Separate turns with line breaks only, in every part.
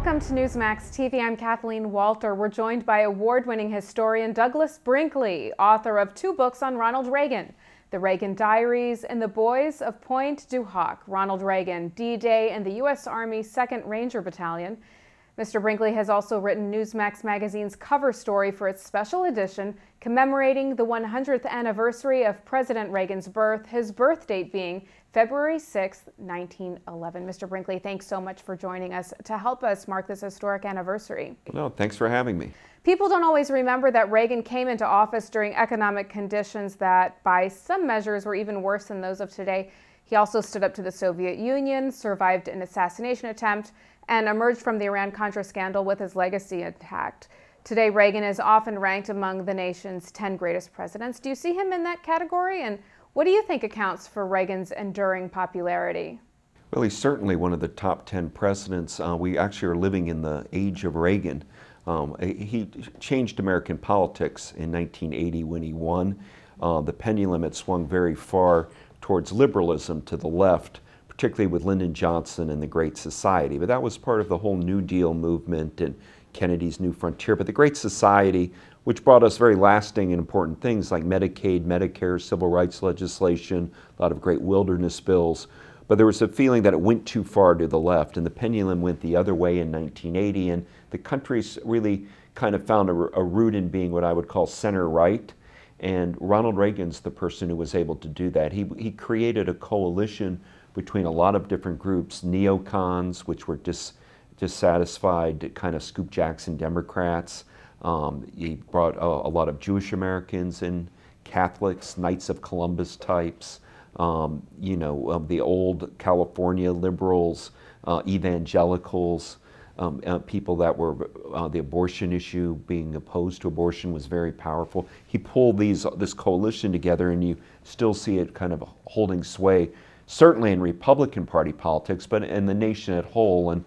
Welcome to Newsmax TV. I'm Kathleen Walter. We're joined by award-winning historian Douglas Brinkley, author of 2 books on Ronald Reagan, The Reagan Diaries and The Boys of Pointe du Hoc, Ronald Reagan, D-Day and the U.S. Army 2nd Ranger Battalion. Mr. Brinkley has also written Newsmax magazine's cover story for its special edition commemorating the 100th anniversary of President Reagan's birth, his birth date being February 6, 1911. Mr. Brinkley, thanks so much for joining us to help us mark this historic anniversary.
No, thanks for having me.
People don't always remember that Reagan came into office during economic conditions that, by some measures, were even worse than those of today. He also stood up to the Soviet Union, survived an assassination attempt, and emerged from the Iran-Contra scandal with his legacy intact. Today, Reagan is often ranked among the nation's 10 greatest presidents. Do you see him in that category? And what do you think accounts for Reagan's enduring popularity?
Well, he's certainly one of the top 10 presidents. We actually are living in the age of Reagan. He changed American politics in 1980 when he won. The pendulum had swung very far towards liberalism to the left, particularly with Lyndon Johnson and the Great Society. But that was part of the whole New Deal movement and Kennedy's New Frontier. But the Great Society, which brought us very lasting and important things like Medicaid, Medicare, civil rights legislation, a lot of great wilderness bills. But there was a feeling that it went too far to the left, and the pendulum went the other way in 1980, and the country's really kind of found a root in being what I would call center-right. And Ronald Reagan's the person who was able to do that. He created a coalition between a lot of different groups, neocons, which were dissatisfied, kind of Scoop Jackson Democrats. He brought a lot of Jewish Americans in, Catholics, Knights of Columbus types, the old California liberals, evangelicals, people that were, the abortion issue, being opposed to abortion was very powerful. He pulled this coalition together, and you still see it kind of holding sway, certainly in Republican Party politics, but in the nation at whole. And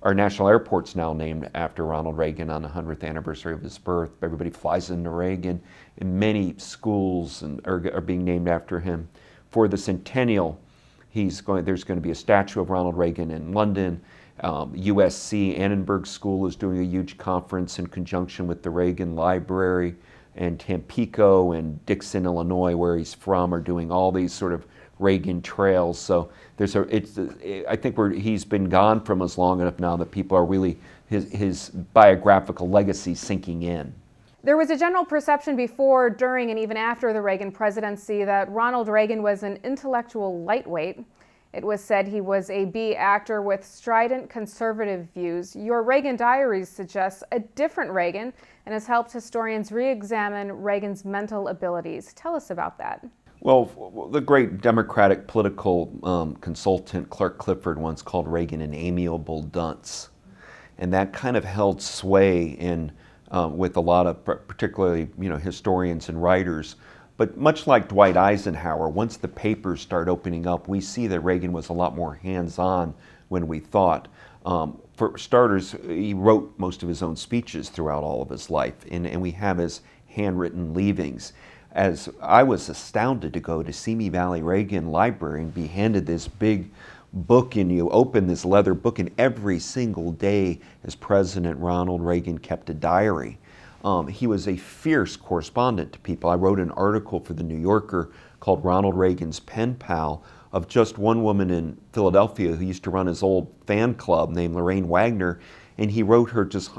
our national airport's now named after Ronald Reagan on the 100th anniversary of his birth. Everybody flies into Reagan, and many schools are being named after him. For the centennial, there's going to be a statue of Ronald Reagan in London. USC Annenberg School is doing a huge conference in conjunction with the Reagan Library, and Tampico and Dixon, Illinois, where he's from, are doing all these sort of Reagan trails. So I think he's been gone from us long enough now that people are really, his biographical legacy sinking in.
There was a general perception before, during, and even after the Reagan presidency that Ronald Reagan was an intellectual lightweight. It was said he was a B actor with strident conservative views. Your Reagan Diaries suggests a different Reagan and has helped historians re-examine Reagan's mental abilities. Tell us about that.
Well, the great Democratic political consultant Clark Clifford once called Reagan an amiable dunce. And that kind of held sway with a lot of particularly historians and writers. But much like Dwight Eisenhower, once the papers start opening up, we see that Reagan was a lot more hands-on when we thought. For starters, he wrote most of his own speeches throughout all of his life, and we have his handwritten leavings. As I was astounded to go to Simi Valley Reagan Library and be handed this big book, and you open this leather book, and every single day as President Ronald Reagan kept a diary. He was a fierce correspondent to people. I wrote an article for the New Yorker called Ronald Reagan's Pen Pal of just one woman in Philadelphia who used to run his old fan club named Lorraine Wagner, and he wrote her just,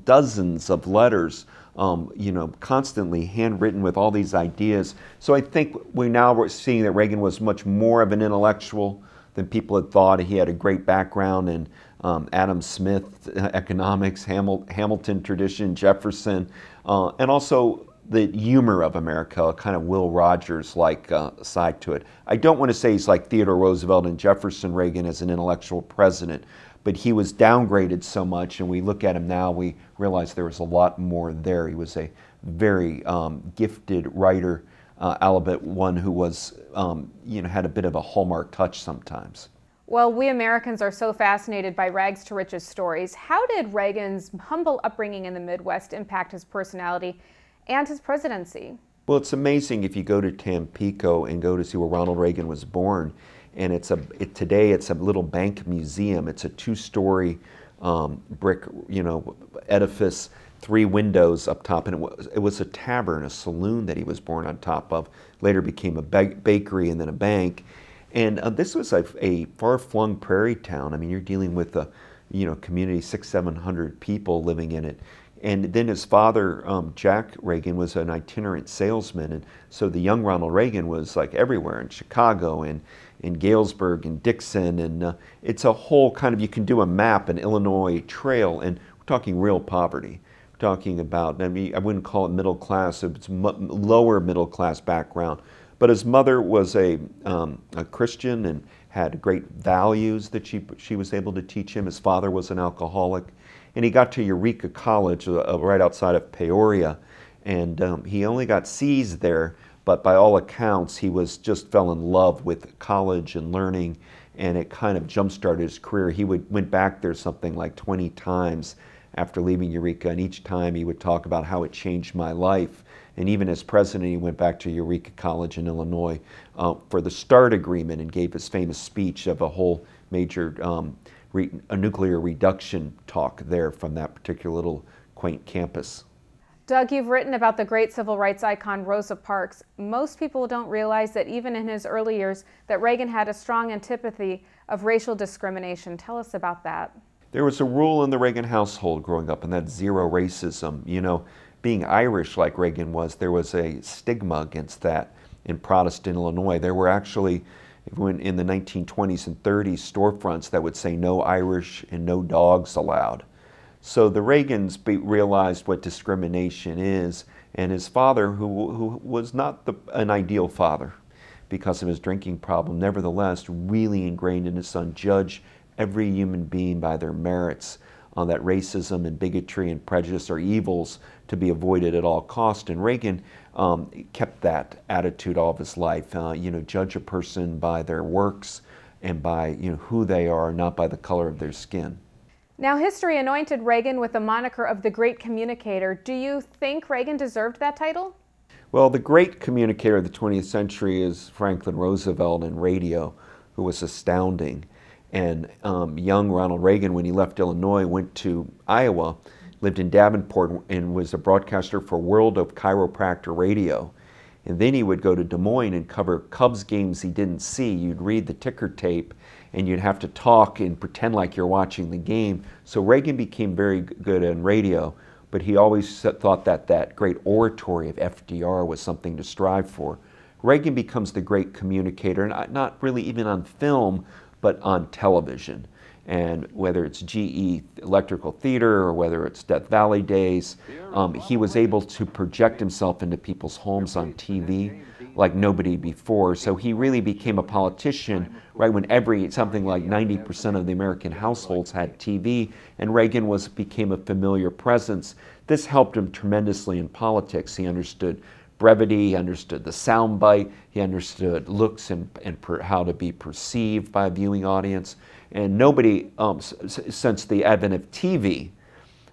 dozens of letters, constantly handwritten with all these ideas. So I think we're seeing that Reagan was much more of an intellectual than people had thought. He had a great background in Adam Smith economics, Hamilton tradition, Jefferson, and also the humor of America, kind of Will Rogers-like side to it. I don't want to say he's like Theodore Roosevelt and Jefferson Reagan as an intellectual president, but he was downgraded so much, and we look at him now, we realize there was a lot more there. He was a very gifted writer, albeit one who was, had a bit of a hallmark touch sometimes.
Well, we Americans are so fascinated by rags to riches stories. How did Reagan's humble upbringing in the Midwest impact his personality and his presidency?
Well, it's amazing if you go to Tampico and go to see where Ronald Reagan was born. And today it's a little bank museum. It's a 2-story brick, edifice, 3 windows up top, and it was a tavern, a saloon that he was born on top of. Later became a bakery and then a bank. And this was a far-flung prairie town. I mean, you're dealing with a community, 600-700 people living in it. And then his father, Jack Reagan, was an itinerant salesman, and so the young Ronald Reagan was like everywhere, in Chicago and in Galesburg and Dixon, and it's a whole kind of, you can do a map, an Illinois trail, and we're talking real poverty. We're talking about, I mean, I wouldn't call it middle class, it's lower middle class background, but his mother was a Christian and had great values that she was able to teach him. His father was an alcoholic. And he got to Eureka College right outside of Peoria, and he only got C's there, but by all accounts he just fell in love with college and learning, and it kind of jump-started his career. He went back there something like 20 times after leaving Eureka, and each time he would talk about how it changed my life. And even as president, he went back to Eureka College in Illinois for the START agreement and gave his famous speech of a whole major a nuclear reduction talk there from that particular little quaint campus.
Doug, you've written about the great civil rights icon Rosa Parks. Most people don't realize that even in his early years that Reagan had a strong antipathy of racial discrimination. Tell us about that.
There was a rule in the Reagan household growing up, and that's zero racism. Being Irish like Reagan was, there was a stigma against that in Protestant Illinois. There were actually, in the 1920s and 30s, storefronts that would say no Irish and no dogs allowed. So the Reagans realized what discrimination is, and his father, who was not an ideal father because of his drinking problem, nevertheless really ingrained in his son, judge every human being by their merits, on that racism and bigotry and prejudice are evils to be avoided at all cost. And Reagan kept that attitude all of his life. Judge a person by their works and by who they are, not by the color of their skin.
Now, history anointed Reagan with the moniker of the Great Communicator. Do you think Reagan deserved that title?
Well, the great communicator of the 20th century is Franklin Roosevelt in radio, who was astounding. And young Ronald Reagan, when he left Illinois, went to Iowa, lived in Davenport, and was a broadcaster for World of Chiropractor Radio. And then he would go to Des Moines and cover Cubs games he didn't see. You'd read the ticker tape, and you'd have to talk and pretend like you're watching the game. So Reagan became very good on radio, but he always thought that great oratory of FDR was something to strive for. Reagan becomes the great communicator, and not really even on film, but on television. And whether it's GE Electrical Theater or whether it's Death Valley Days, he was able to project himself into people's homes on TV like nobody before. So he really became a politician right when something like 90% of the American households had TV, and Reagan became a familiar presence. This helped him tremendously in politics. He understood brevity, he understood the soundbite, he understood looks and how to be perceived by a viewing audience. And nobody, since the advent of TV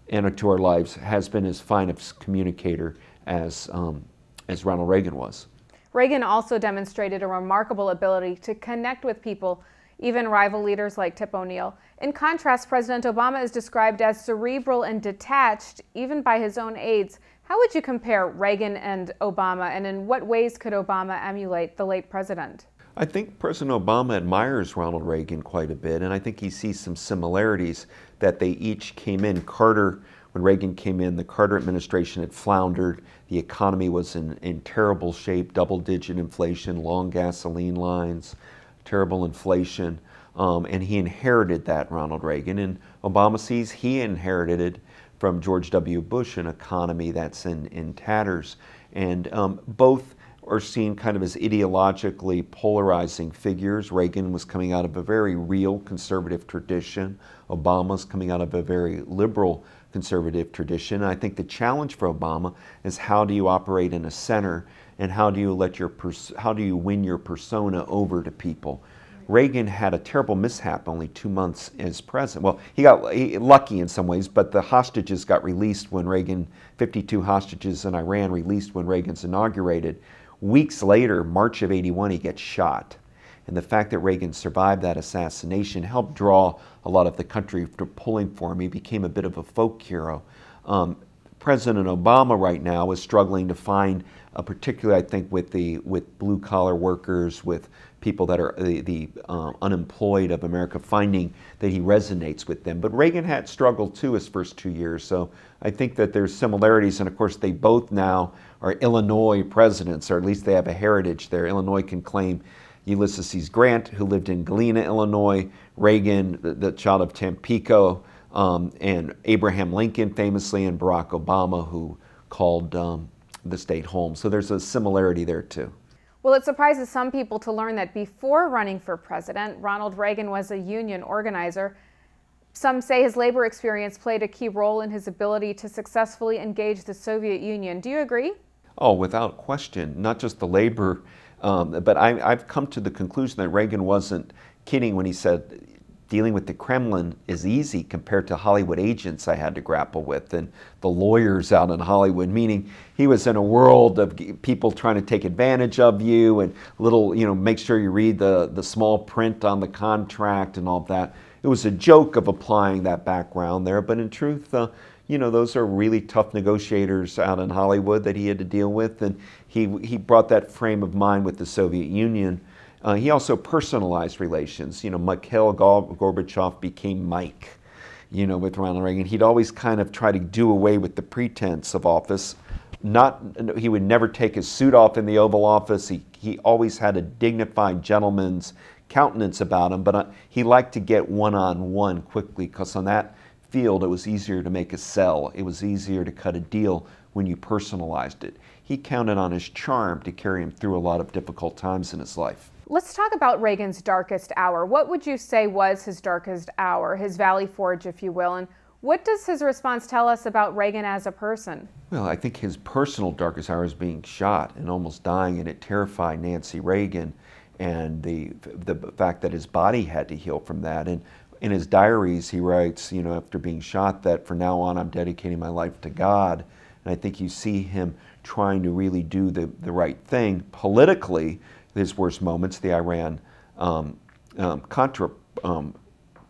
into our lives, has been as fine a communicator as Ronald Reagan was.
Reagan also demonstrated a remarkable ability to connect with people, even rival leaders like Tip O'Neill. In contrast, President Obama is described as cerebral and detached, even by his own aides. How would you compare Reagan and Obama, and in what ways could Obama emulate the late president?
I think President Obama admires Ronald Reagan quite a bit, and I think he sees some similarities that they each came in. When Reagan came in, the Carter administration had floundered. The economy was in terrible shape, double-digit inflation, long gasoline lines, terrible inflation, and he inherited that, Ronald Reagan. And Obama sees he inherited it from George W. Bush, an economy that's in tatters. And both are seen kind of as ideologically polarizing figures. Reagan was coming out of a very real conservative tradition. Obama's coming out of a very liberal conservative tradition. I think the challenge for Obama is how do you operate in a center, and how do you win your persona over to people? Reagan had a terrible mishap only 2 months as president. Well, he got lucky in some ways, but the hostages got released when 52 hostages in Iran released when Reagan's inaugurated. Weeks later, March of '81, he gets shot. And the fact that Reagan survived that assassination helped draw a lot of the country to pulling for him. He became a bit of a folk hero. President Obama right now is struggling to find, particularly I think with blue collar workers, with people that are the unemployed of America, finding that he resonates with them. But Reagan had struggled too his first 2 years, so I think that there's similarities, and of course they both now are Illinois presidents, or at least they have a heritage there. Illinois can claim Ulysses Grant, who lived in Galena, Illinois, Reagan, the child of Tampico, and Abraham Lincoln famously, and Barack Obama, who called the state home. So there's a similarity there too.
Well, it surprises some people to learn that before running for president, Ronald Reagan was a union organizer. Some say his labor experience played a key role in his ability to successfully engage the Soviet Union. Do you agree?
Oh, without question. Not just the labor, but I've come to the conclusion that Reagan wasn't kidding when he said dealing with the Kremlin is easy compared to Hollywood agents I had to grapple with and the lawyers out in Hollywood, meaning he was in a world of people trying to take advantage of you and make sure you read the small print on the contract and all of that. It was a joke of applying that background there, but in truth, those are really tough negotiators out in Hollywood that he had to deal with, and he brought that frame of mind with the Soviet Union. He also personalized relations. Mikhail Gorbachev became Mike, with Ronald Reagan. He'd always kind of try to do away with the pretense of office. He would never take his suit off in the Oval Office. He always had a dignified gentleman's countenance about him, but he liked to get one-on-one quickly, because on that field it was easier to make a sell. It was easier to cut a deal when you personalized it. He counted on his charm to carry him through a lot of difficult times in his life.
Let's talk about Reagan's darkest hour. What would you say was his darkest hour, his Valley Forge, if you will, and what does his response tell us about Reagan as a person?
Well, I think his personal darkest hour is being shot and almost dying, and it terrified Nancy Reagan, and the fact that his body had to heal from that. And in his diaries, he writes, after being shot, that from now on I'm dedicating my life to God. And I think you see him trying to really do the right thing politically. His worst moments, the Iran Contra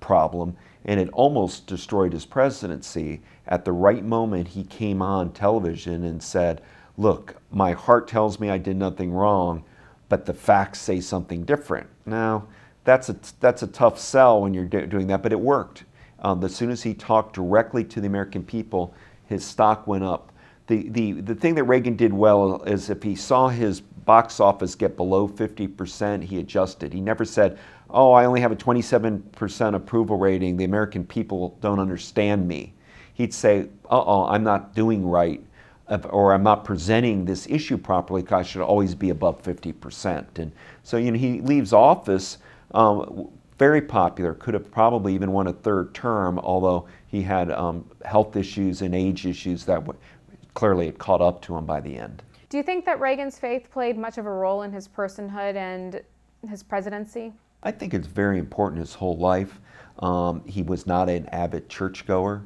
problem, and it almost destroyed his presidency. At the right moment, he came on television and said, look, my heart tells me I did nothing wrong, but the facts say something different. Now, that's a tough sell when you're doing that, but it worked. As soon as he talked directly to the American people, his stock went up. The thing that Reagan did well is if he saw his box office get below 50%, he adjusted. He never said, oh, I only have a 27% approval rating, the American people don't understand me. He'd say, uh-oh, I'm not doing right, or I'm not presenting this issue properly, because I should always be above 50%. And so he leaves office very popular, could have probably even won a third term, although he had health issues and age issues that clearly had caught up to him by the end.
Do you think that Reagan's faith played much of a role in his personhood and his presidency?
I think it's very important his whole life. He was not an avid churchgoer.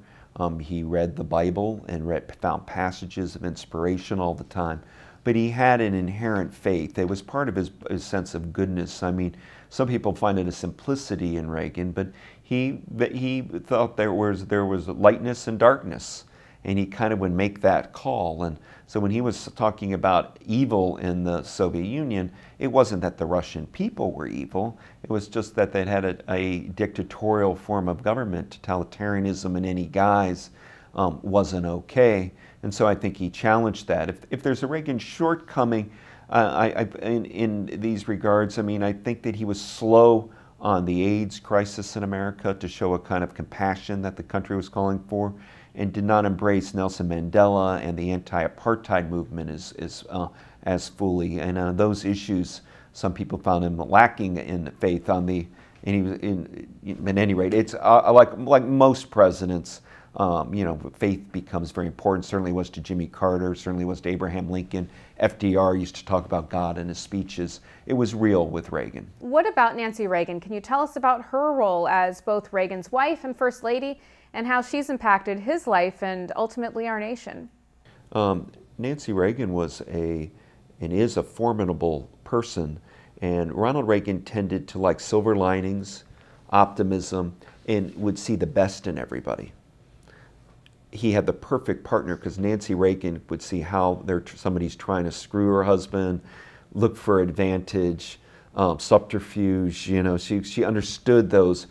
He read the Bible and found passages of inspiration all the time. But he had an inherent faith. It was part of his sense of goodness. I mean, some people find it a simplicity in Reagan, but he thought there was lightness and darkness, and he kind of would make that call. And so when he was talking about evil in the Soviet Union, it wasn't that the Russian people were evil. It was just that they'd had a dictatorial form of government. Totalitarianism in any guise wasn't okay. And so I think he challenged that. If there's a Reagan shortcoming in these regards, I mean, I think that he was slow on the AIDS crisis in America to show a kind of compassion that the country was calling for, and did not embrace Nelson Mandela and the anti-apartheid movement as fully. And on those issues, some people found him lacking in faith on the. And he was at any rate, it's like most presidents. Faith becomes very important. Certainly was to Jimmy Carter, certainly was to Abraham Lincoln. FDR used to talk about God in his speeches. It was real with Reagan.
What about Nancy Reagan? Can you tell us about her role as both Reagan's wife and First Lady, and how she's impacted his life and ultimately our nation?
Nancy Reagan was and is a formidable person. And Ronald Reagan tended to like silver linings, optimism, and would see the best in everybody. He had the perfect partner because Nancy Reagan would see how somebody's trying to screw her husband, look for advantage, subterfuge. You know, she understood those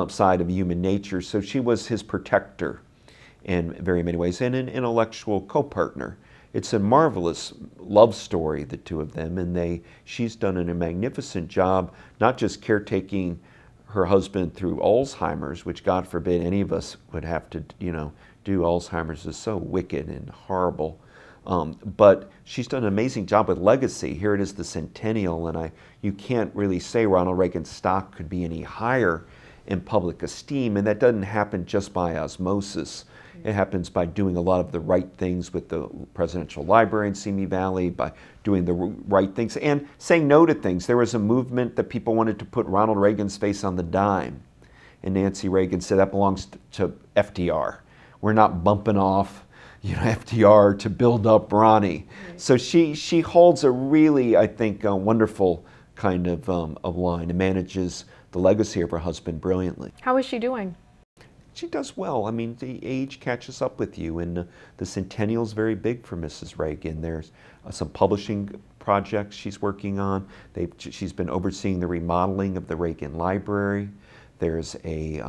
side of human nature. So she was his protector in very many ways, and an intellectual co-partner. It's a marvelous love story, the two of them, and she's done a magnificent job, not just caretaking her husband through Alzheimer's, which God forbid any of us would have to, you know, do. Alzheimer's is so wicked and horrible. But she's done an amazing job with legacy. Here it is, the centennial, and you can't really say Ronald Reagan's stock could be any higher in public esteem, and that doesn't happen just by osmosis. It happens by doing a lot of the right things with the Presidential Library in Simi Valley, by doing the right things and saying no to things. There was a movement that people wanted to put Ronald Reagan's face on the dime, and Nancy Reagan said that belongs to FDR. We're not bumping off, you know, FDR to build up Ronnie. Right. So she holds a really, I think, wonderful kind of line and manages the legacy of her husband brilliantly.
How is she doing?
She does well. I mean, the age catches up with you, and the centennial is very big for Mrs. Reagan. There's some publishing projects she's working on. She's been overseeing the remodeling of the Reagan Library. There's a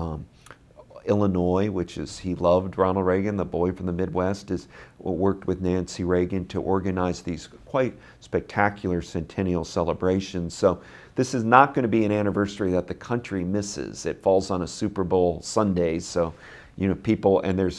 Illinois, which is, he loved Ronald Reagan, the boy from the Midwest, worked with Nancy Reagan to organize these quite spectacular centennial celebrations. So this is not going to be an anniversary that the country misses. It falls on a Super Bowl Sunday, so you know, people, and there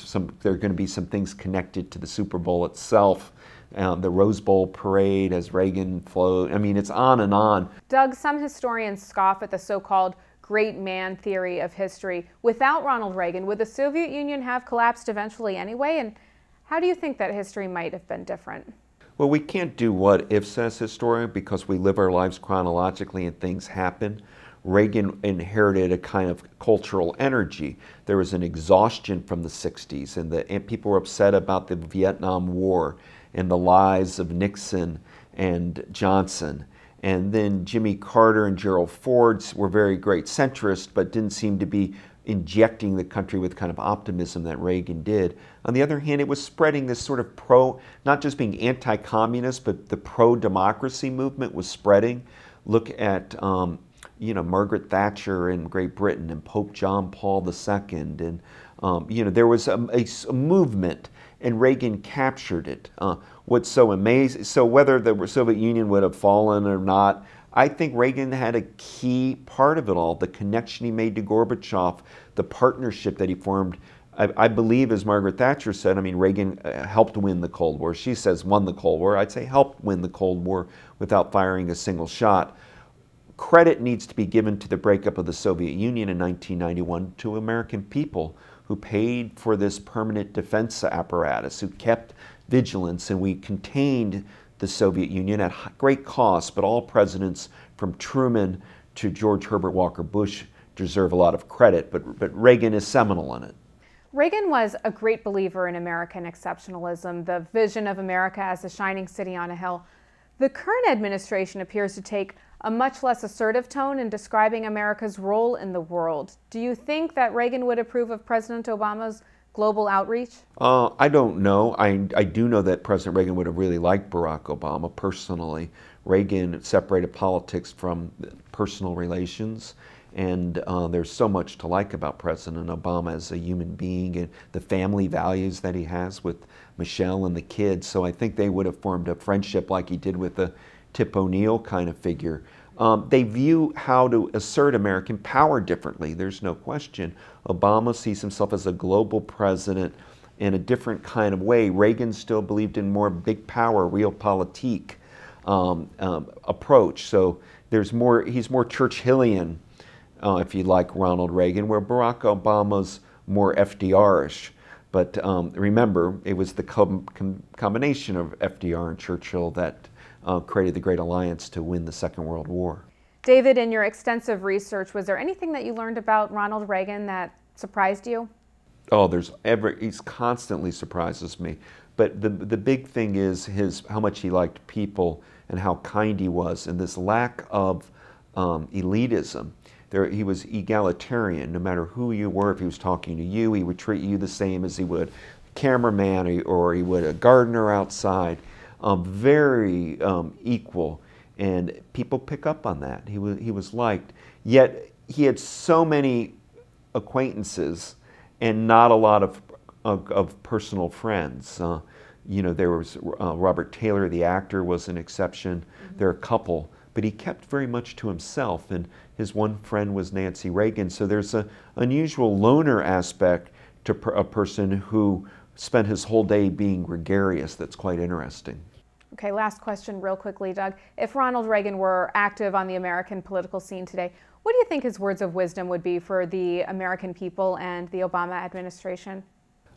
are going to be some things connected to the Super Bowl itself. The Rose Bowl parade as Reagan flowed. I mean, it's on and on.
Doug, some historians scoff at the so-called great man theory of history. Without Ronald Reagan, would the Soviet Union have collapsed eventually anyway? And how do you think that history might have been different?
Well, we can't do what ifs as historians because we live our lives chronologically and things happen. Reagan inherited a kind of cultural energy. There was an exhaustion from the 60s, and people were upset about the Vietnam War and the lies of Nixon and Johnson. And then Jimmy Carter and Gerald Ford were very great centrists, but didn't seem to be injecting the country with kind of optimism that Reagan did. On the other hand, it was spreading this sort of not just being anti-communist, but the pro-democracy movement was spreading. Look at you know, Margaret Thatcher in Great Britain and Pope John Paul II, and you know, there was a movement, and Reagan captured it. What's so amazing, so whether the Soviet Union would have fallen or not, I think Reagan had a key part of it all, the connection he made to Gorbachev, the partnership that he formed. I believe, as Margaret Thatcher said, I mean, Reagan helped win the Cold War. She says won the Cold War. I'd say helped win the Cold War without firing a single shot. Credit needs to be given to the breakup of the Soviet Union in 1991 to American people who paid for this permanent defense apparatus, who kept vigilance, and we contained the Soviet Union at great cost, but all presidents from Truman to George Herbert Walker Bush deserve a lot of credit, but Reagan is seminal in it.
Reagan was a great believer in American exceptionalism, the vision of America as a shining city on a hill. The current administration appears to take a much less assertive tone in describing America's role in the world. Do you think that Reagan would approve of President Obama's global outreach?
I don't know. I do know that President Reagan would have really liked Barack Obama personally. Reagan separated politics from personal relations, and there's so much to like about President Obama as a human being and the family values that he has with Michelle and the kids. So I think they would have formed a friendship like he did with a Tip O'Neill kind of figure. They view how to assert American power differently, there's no question. Obama sees himself as a global president in a different kind of way. Reagan still believed in more big power, realpolitik approach. So he's more Churchillian, if you like, Ronald Reagan, where Barack Obama's more FDR-ish. But remember, it was the combination of FDR and Churchill that created the Great Alliance to win the Second World War.
David, in your extensive research, was there anything that you learned about Ronald Reagan that surprised you?
Oh, he constantly surprises me. But the big thing is how much he liked people and how kind he was, and this lack of elitism. He was egalitarian. No matter who you were, if he was talking to you, he would treat you the same as he would a cameraman or he would a gardener outside. Very equal, and people pick up on that. He was liked. Yet he had so many acquaintances and not a lot of personal friends. You know, there was Robert Taylor, the actor, was an exception. There are a couple, but he kept very much to himself, and his one friend was Nancy Reagan. So there's an unusual loner aspect to a person who spent his whole day being gregarious that's quite interesting.
Okay, last question real quickly, Doug. If Ronald Reagan were active on the American political scene today, what do you think his words of wisdom would be for the American people and the Obama administration?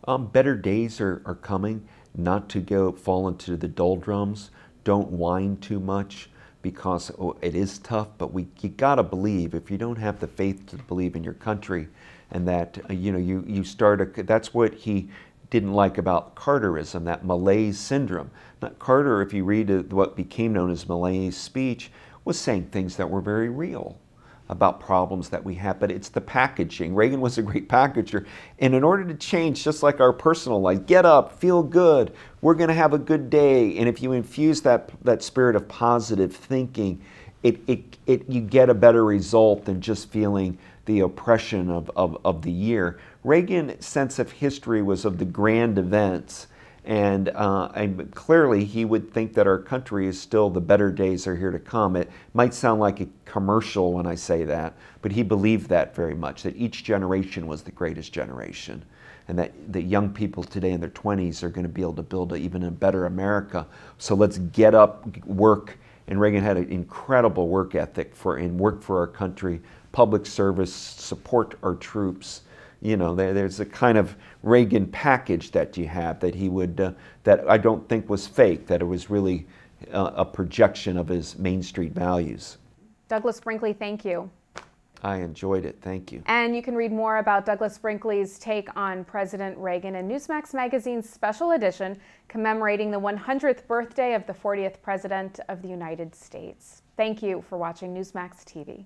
Better days are coming, not to fall into the doldrums. Don't whine too much, because it is tough, but you gotta believe. If you don't have the faith to believe in your country, and that you start that's what he didn't like about Carterism, that malaise syndrome. Not Carter, if you read what became known as malaise speech, was saying things that were very real about problems that we have, but it's the packaging. Reagan was a great packager, and in order to change, just like our personal life, get up, feel good, we're going to have a good day, and if you infuse that spirit of positive thinking, you get a better result than just feeling the oppression of the year. Reagan's sense of history was of the grand events, and clearly he would think that our country is still, the better days are here to come. It might sound like a commercial when I say that, but he believed that very much, that each generation was the greatest generation, and that the young people today in their 20s are going to be able to build even a better America. So let's get up, work. And Reagan had an incredible work ethic and work for our country, public service, support our troops. You know, there's a kind of Reagan package that you have that he would, that I don't think was fake, that it was really a projection of his Main Street values.
Douglas Brinkley, thank you.
I enjoyed it, thank you.
And you can read more about Douglas Brinkley's take on President Reagan in Newsmax magazine's special edition commemorating the 100th birthday of the 40th President of the United States. Thank you for watching Newsmax TV.